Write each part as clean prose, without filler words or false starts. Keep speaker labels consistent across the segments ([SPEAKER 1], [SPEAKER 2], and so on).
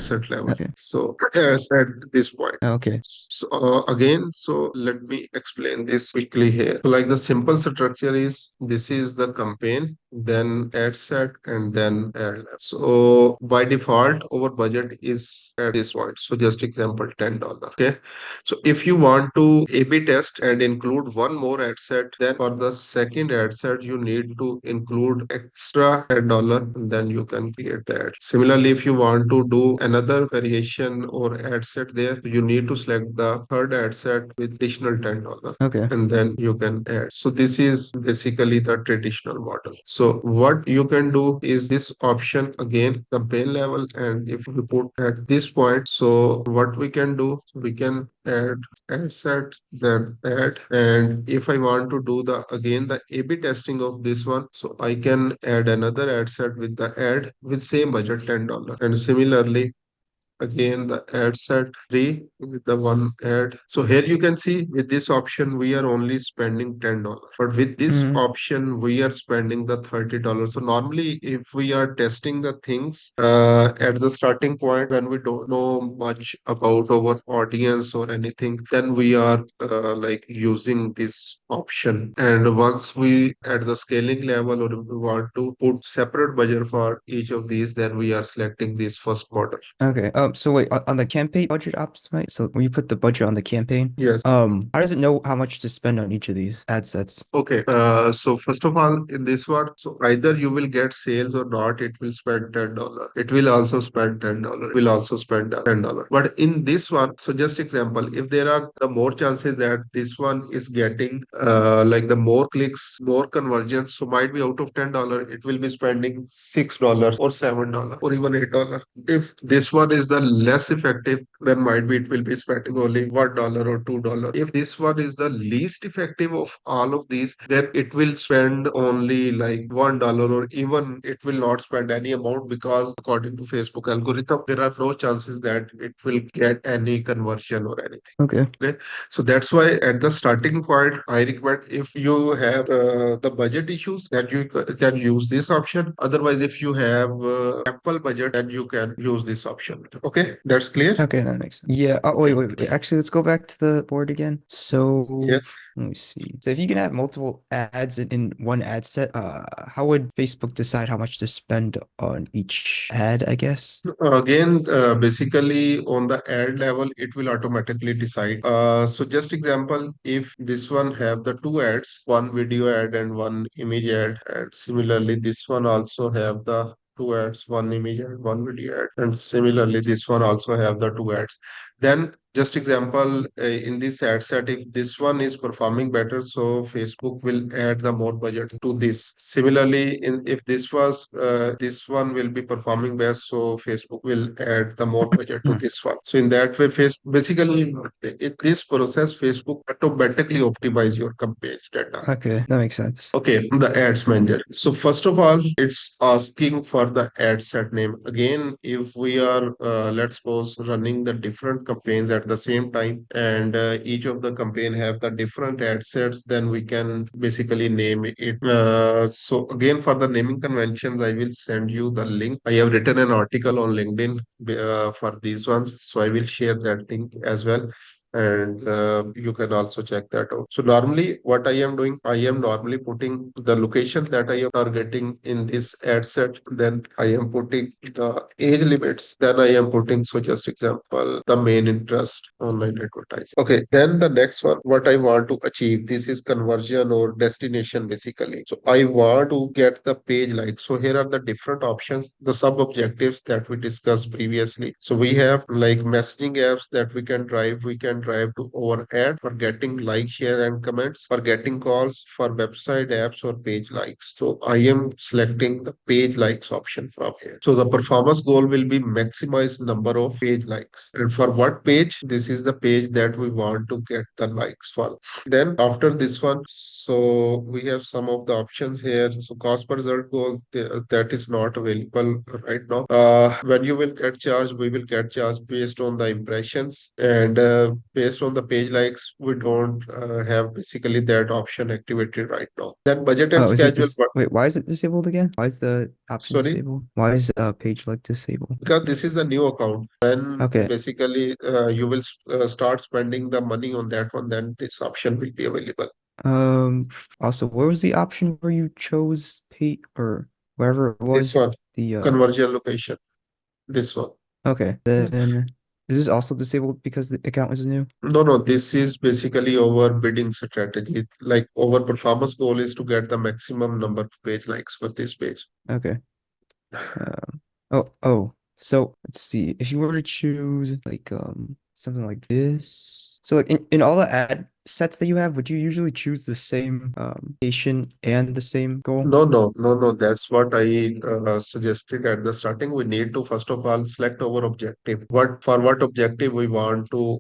[SPEAKER 1] ad set level.
[SPEAKER 2] Okay.
[SPEAKER 1] So as at this point.
[SPEAKER 2] Okay.
[SPEAKER 1] So again, so let me explain this quickly here. So like the simple structure is this is the campaign, then ad set, and then ad level. So by default, our budget is at this point. So just example, $10. Okay. So if you want to A/B test and include one more ad set, then for the second ad set, you need to include extra $10, then you can create that. Similarly, if you want to do another variation or ad set there, you need to select the third ad set with additional $10
[SPEAKER 2] Okay.
[SPEAKER 1] and then you can add. So this is basically the traditional model. So what you can do is this option again, the campaign level, and if we put at this point, so what we can do, we can add set, then add. And if I want to do the again the A/B testing of this one, so I can add another ad set with the ad with same budget $10. And similarly, again the ad set 3 with the one ad. So here you can see with this option we are only spending $10, but with this
[SPEAKER 2] Mm-hmm.
[SPEAKER 1] option we are spending the $30. So normally if we are testing the things at the starting point when we don't know much about our audience or anything, then we are like using this option. And once we at the scaling level or if we want to put separate budget for each of these, then we are selecting this first model.
[SPEAKER 2] Okay. So wait, on the campaign budget optimize, so when you put the budget on the campaign,
[SPEAKER 1] Yes.
[SPEAKER 2] how does it know how much to spend on each of these ad sets?
[SPEAKER 1] Okay. So first of all, in this one, so either you will get sales or not, it will spend $10. It will also spend $10. It will also spend $10. But in this one, so just example, if there are the more chances that this one is getting like the more clicks, more conversions, so might be out of $10, it will be spending $6 or $7 or even $8. If this one is the less effective, then might be it will be spending only $1 or $2. If this one is the least effective of all of these, then it will spend only like $1 or even it will not spend any amount because according to Facebook algorithm, there are no chances that it will get any conversion or anything.
[SPEAKER 2] Okay.
[SPEAKER 1] Okay, so that's why at the starting point, I recommend if you have the budget issues, that you can use this option. Otherwise, if you have ample budget, then you can use this option. Okay, that's clear.
[SPEAKER 2] Okay, that makes sense. Yeah. Oh,
[SPEAKER 1] Okay.
[SPEAKER 2] wait. Actually, let's go back to the board again.
[SPEAKER 1] Yeah.
[SPEAKER 2] So let me see. So if you can have multiple ads in one ad set, how would Facebook decide how much to spend on each ad, I guess?
[SPEAKER 1] Again, basically on the ad level, it will automatically decide. So just example, if this one have the two ads, one video ad and one image ad, and similarly this one also have the two ads, one image ad, one video ad, and similarly this one also have the two ads. Then just example, in this ad set, if this one is performing better, so Facebook will add the more budget to this. Similarly, in if this one will be performing best, so Facebook will add the more budget to this one. So in that way, basically in this process, Facebook automatically optimize your campaigns data.
[SPEAKER 2] Okay, that makes sense.
[SPEAKER 1] Okay, the ads manager. So first of all, it's asking for the ad set name. Again, if we are, let's suppose, running the different campaigns at the same time, and each of the campaign have the different ad sets, then we can basically name it. So again, for the naming conventions, I will send you the link. I have written an article on LinkedIn for these ones, so I will share that link as well, and you can also check that out. So normally what I am doing, I am normally putting the location that I am targeting in this ad set, then I am putting the age limits, then I am putting, so just example, the main interest online advertising. Okay, then the next one, what I want to achieve, this is conversion or destination basically. So I want to get the page likes. So here are the different options, the sub objectives that we discussed previously. So we have like messaging apps that we can drive to our ad for getting like, share, and comments, for getting calls, for website apps or page likes. So I am selecting the page likes option from here. So the performance goal will be maximize number of page likes. And for what page? This is the page that we want to get the likes for. Then after this one, so we have some of the options here. So cost per result goal, that is not available right now. When you will get charged, we will get charged based on the impressions. And based on the page likes, we don't have basically that option activated right now. Then budget and
[SPEAKER 2] Oh, is it
[SPEAKER 1] schedule.
[SPEAKER 2] this? Wait, why is it disabled again? Why is the option
[SPEAKER 1] Sorry,
[SPEAKER 2] disabled? Why is page like disabled?
[SPEAKER 1] because this is a new account. When
[SPEAKER 2] Okay.
[SPEAKER 1] basically you will start spending the money on that one, then this option will be available.
[SPEAKER 2] Um, Also, where was the option where you chose pay or wherever it
[SPEAKER 1] This
[SPEAKER 2] was?
[SPEAKER 1] one,
[SPEAKER 2] The
[SPEAKER 1] conversion location. This one.
[SPEAKER 2] Okay, then is this also disabled because the account is new?
[SPEAKER 1] No, no, this is basically our bidding strategy. Like our performance goal is to get the maximum number of page likes for this page.
[SPEAKER 2] Okay. Oh. So let's see. If you were to choose like something like this. So like in all the ad sets that you have, would you usually choose the same patient and the same goal?
[SPEAKER 1] No, no, no, no. That's what I suggested at the starting. We need to first of all select our objective. What objective we want to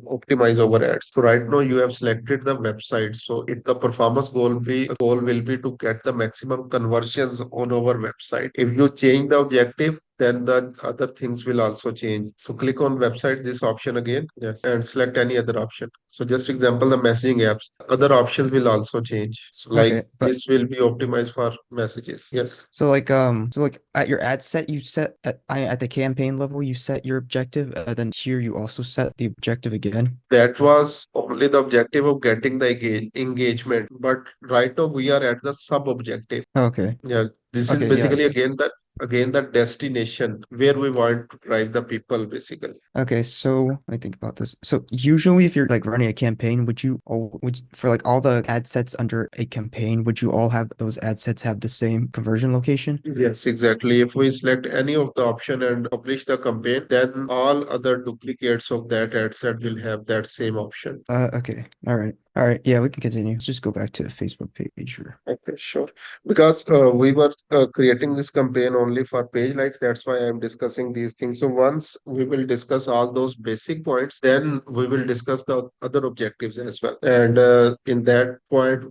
[SPEAKER 1] optimize our ads. So right now you have selected the website. So if the performance goal will be to get the maximum conversions on our website. If you change the objective, then the other things will also change. So click on website, this option again, yes, and select any other option. So just example, the messaging apps, other options will also change. So like
[SPEAKER 2] Okay, but
[SPEAKER 1] this will be optimized for messages. Yes.
[SPEAKER 2] so like at your ad set you set at the campaign level you set your objective, then here you also set the objective again.
[SPEAKER 1] That was only the objective of getting the engagement. But right now we are at the sub objective.
[SPEAKER 2] Okay.
[SPEAKER 1] Yeah. This is
[SPEAKER 2] Okay, yeah,
[SPEAKER 1] basically
[SPEAKER 2] yeah.
[SPEAKER 1] again the destination where we want to drive the people basically.
[SPEAKER 2] Okay, so I think about this. So usually if you're like running a campaign, for like all the ad sets under a campaign, would you all have those ad sets have the same conversion location?
[SPEAKER 1] Yes, exactly. If we select any of the option and publish the campaign, then all other duplicates of that ad set will have that same option.
[SPEAKER 2] Okay. All right. All right. Yeah, we can continue. Let's just go back to the Facebook page or
[SPEAKER 1] Okay, sure. Because we were creating this campaign only for page likes. That's why I'm discussing these things. So once we will discuss all those basic points, then we will discuss the other objectives as well. And in that point,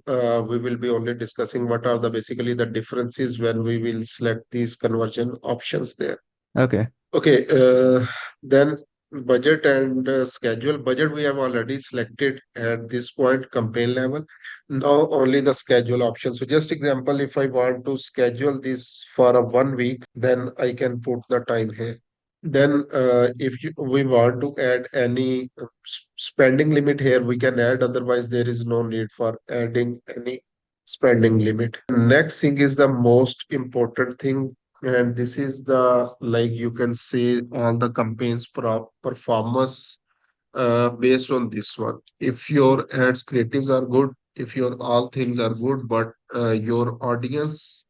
[SPEAKER 1] we will be only discussing what are the basically the differences when we will select these conversion options there.
[SPEAKER 2] okay.
[SPEAKER 1] Okay, then budget and schedule. Budget we have already selected at this point, campaign level. Now only the schedule option. So just example, if I want to schedule this for a 1 week, then I can put the time here. Then if we want to add any spending limit here, we can add. Otherwise, there is no need for adding any spending limit. Next thing is the most important thing, and this is the like you can say all the campaigns performance based on this one. If your ads creatives are good, if your all things are good, but your audience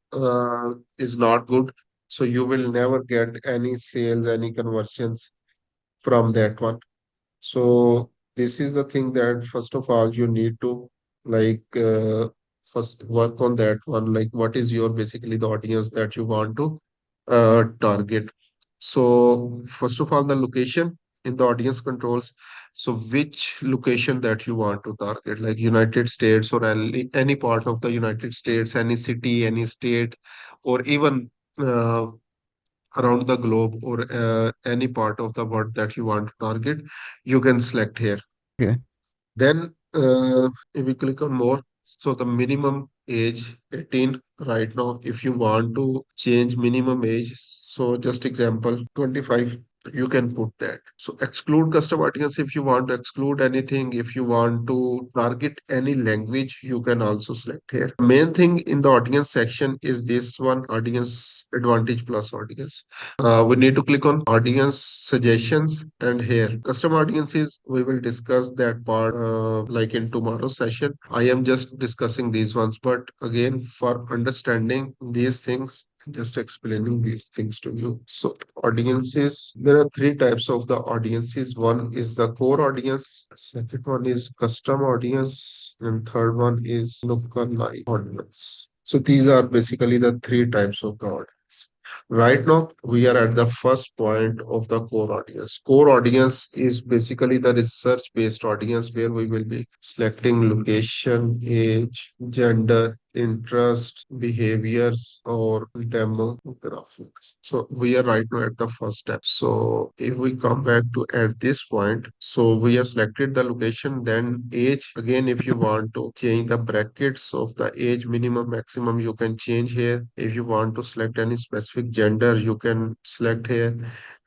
[SPEAKER 1] is not good, so you will never get any sales, any conversions from that one. So this is the thing that first of all you need to like first work on that one. Like what is your basically the audience that you want to target. So first of all, the location in the audience controls. So which location that you want to target, like United States or any part of the United States, any city, any state, or even around the globe or any part of the world that you want to target, you can select here.
[SPEAKER 2] Okay.
[SPEAKER 1] Then if you click on more, so the minimum age 18 right now. If you want to change minimum age, so just example 25, you can put that. So exclude custom audience if you want to exclude anything. If you want to target any language, you can also select here. Main thing in the audience section is this one, audience advantage plus audience. We need to click on audience suggestions, and here custom audiences we will discuss that part like in tomorrow's session. I am just discussing these ones, but again for understanding these things, just explaining these things to you. So audiences, there are three types of the audiences. One is the core audience, second one is custom audience, and third one is lookalike audience. So these are basically the three types of the audience. Right now, we are at the first point of the core audience. Core audience is basically the research-based audience where we will be selecting location, age, gender, interest, behaviors, or demographics. So we are right now at the first step. So if we come back to at this point, so we have selected the location, then age. Again, if you want to change the brackets of the age minimum, maximum, you can change here. If you want to select any specific gender, you can select here.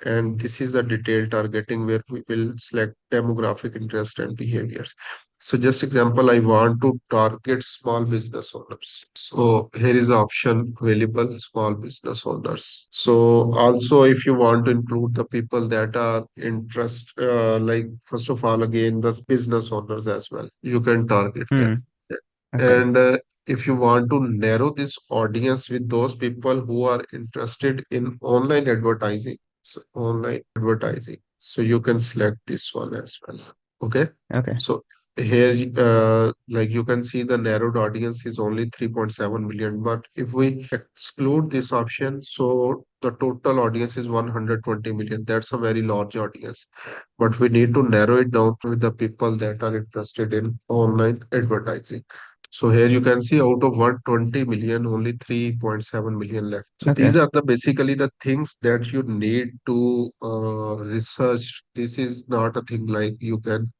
[SPEAKER 1] And this is the detailed targeting where we will select demographic interest and behaviors. So just example, I want to target small business owners. So here is the option available, small business owners. So also if you want to include the people that are interest, like first of all, again, the business owners as well, you can target them.
[SPEAKER 2] Hmm. Okay.
[SPEAKER 1] And if you want to narrow this audience with those people who are interested in online advertising, so online advertising, so you can select this one as well. Okay.
[SPEAKER 2] Okay.
[SPEAKER 1] So here, like you can see the narrowed audience is only 3.7 million. But if we exclude this option, so the total audience is 120 million. That's a very large audience. But we need to narrow it down to the people that are interested in online advertising. So here you can see out of 120 million, only 3.7 million left. So these
[SPEAKER 2] Okay.
[SPEAKER 1] are the basically the things that you need to research. This is not a thing like you can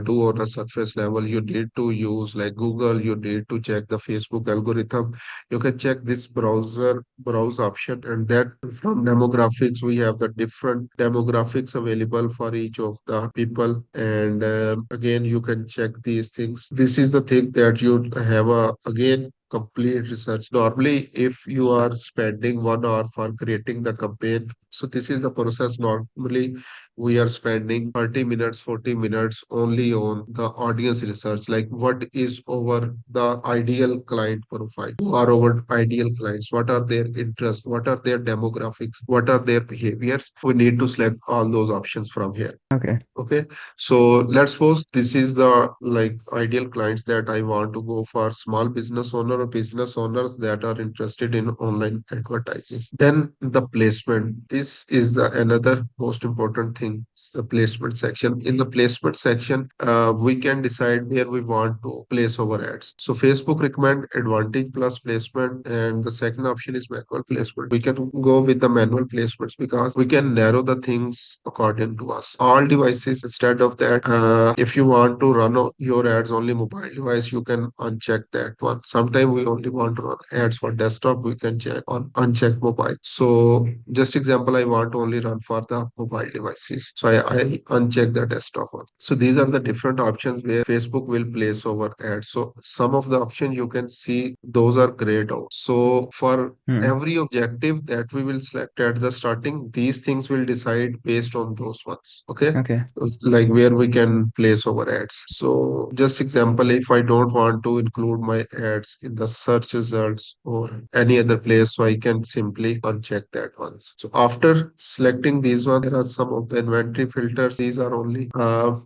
[SPEAKER 1] do on a surface level. You need to use like Google, you need to check the Facebook algorithm. You can check this browse option, and then from demographics, we have the different demographics available for each of the people. And again, you can check these things. This is the thing that you have a again complete research. Normally, if you are spending 1 hour for creating the campaign, so this is the process. Normally, we are spending 30 minutes, 40 minutes only on the audience research, like what is over the ideal client profile, who are our ideal clients, what are their interests, what are their demographics, what are their behaviors. We need to select all those options from here.
[SPEAKER 2] Okay.
[SPEAKER 1] Okay, so let's suppose this is the like ideal clients that I want to go for, small business owner or business owners that are interested in online advertising. Then the placement. This is the another most important thing, is the placement section. In the placement section, we can decide where we want to place our ads. So Facebook recommend advantage plus placement, and the second option is manual placement. We can go with the manual placements because we can narrow the things according to us. All devices, instead of that, if you want to run your ads only mobile device, you can uncheck that one. Sometimes we only want to run ads for desktop, we can check on uncheck mobile. So just example, I want to only run for the mobile devices. So I uncheck the desktop one. So these are the different options where Facebook will place our ads. So some of the options you can see, those are grayed out. So for
[SPEAKER 2] Hmm.
[SPEAKER 1] every objective that we will select at the starting, these things will decide based on those ones. Okay,
[SPEAKER 2] Okay.
[SPEAKER 1] like where we can place our ads. So just example, if I don't want to include my ads in the search results or any other place, so I can simply uncheck that ones. So after selecting these ones, there are some of the inventory filters. These are only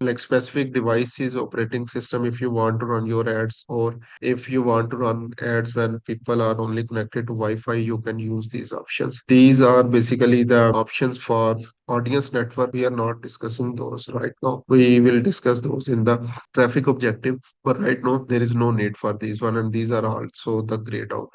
[SPEAKER 1] like specific devices, operating system, if you want to run your ads, or if you want to run ads when people are only connected to Wi-Fi, you can use these options. These are basically the options for audience network. We are not discussing those right now. We will discuss those in the traffic objective. But right now, there is no need for these one, and these are also the grayed out.